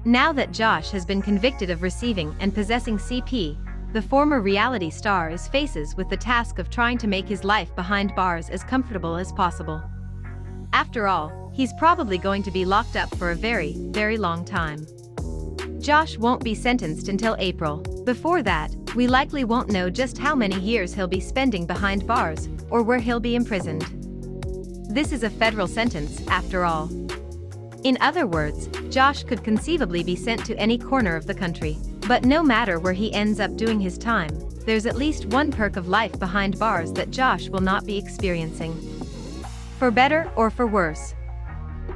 Now that Josh has been convicted of receiving and possessing CP, the former reality star is faces with the task of trying to make his life behind bars as comfortable as possible. After all, he's probably going to be locked up for a very, very long time. Josh won't be sentenced until April. Before that, we likely won't know just how many years he'll be spending behind bars, or where he'll be imprisoned. This is a federal sentence, after all. In other words, Josh could conceivably be sent to any corner of the country. But no matter where he ends up doing his time, there's at least one perk of life behind bars that Josh will not be experiencing. For better or for worse.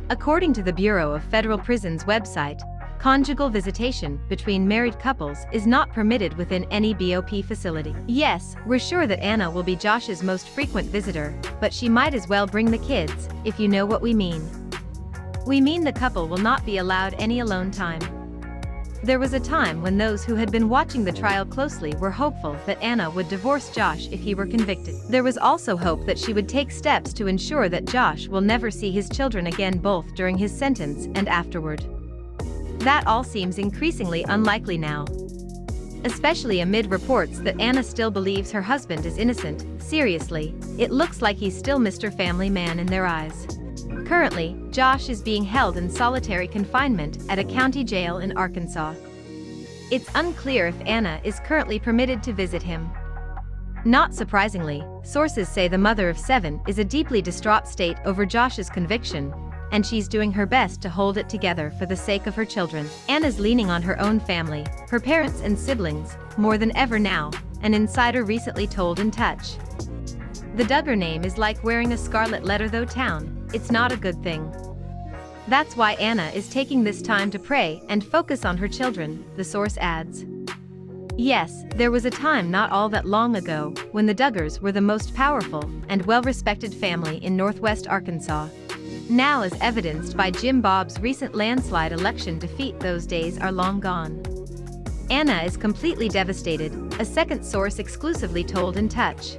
According to the Bureau of Federal Prisons website, conjugal visitation between married couples is not permitted within any BOP facility. Yes, we're sure that Anna will be Josh's most frequent visitor, but she might as well bring the kids, if you know what we mean. We mean the couple will not be allowed any alone time. There was a time when those who had been watching the trial closely were hopeful that Anna would divorce Josh if he were convicted. There was also hope that she would take steps to ensure that Josh will never see his children again, both during his sentence and afterward. That all seems increasingly unlikely now. Especially amid reports that Anna still believes her husband is innocent. Seriously, it looks like he's still Mr. Family Man in their eyes. Currently, Josh is being held in solitary confinement at a county jail in Arkansas. It's unclear if Anna is currently permitted to visit him. Not surprisingly, sources say the mother of 7 is a deeply distraught state over Josh's conviction, and she's doing her best to hold it together for the sake of her children. Anna's leaning on her own family, her parents and siblings, more than ever now, an insider recently told In Touch. The Duggar name is like wearing a scarlet letter though town. It's not a good thing. That's why Anna is taking this time to pray and focus on her children, the source adds. Yes, there was a time not all that long ago when the Duggars were the most powerful and well-respected family in Northwest Arkansas. Now, as evidenced by Jim Bob's recent landslide election defeat, those days are long gone. Anna is completely devastated, a second source exclusively told In Touch.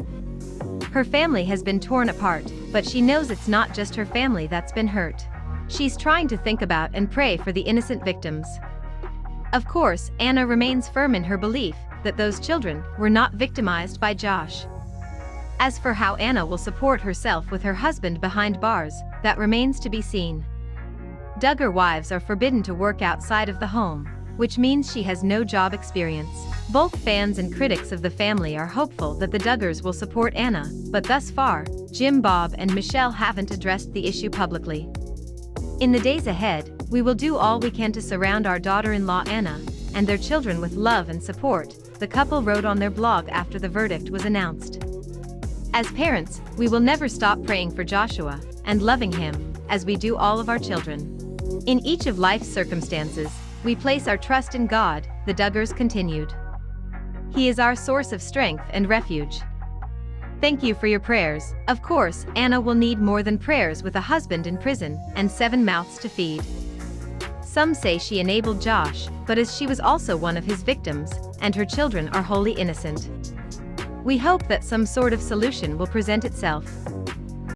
Her family has been torn apart, but she knows it's not just her family that's been hurt. She's trying to think about and pray for the innocent victims. Of course, Anna remains firm in her belief that those children were not victimized by Josh. As for how Anna will support herself with her husband behind bars, that remains to be seen. Duggar wives are forbidden to work outside of the home, which means she has no job experience. Both fans and critics of the family are hopeful that the Duggars will support Anna, but thus far, Jim, Bob and Michelle haven't addressed the issue publicly. In the days ahead, we will do all we can to surround our daughter-in-law Anna and their children with love and support, the couple wrote on their blog after the verdict was announced. As parents, we will never stop praying for Joshua and loving him, as we do all of our children. In each of life's circumstances, we place our trust in God, the Duggars continued. He is our source of strength and refuge. Thank you for your prayers. Of course, Anna will need more than prayers with a husband in prison and 7 mouths to feed. Some say she enabled Josh, but as she was also one of his victims, and her children are wholly innocent. We hope that some sort of solution will present itself.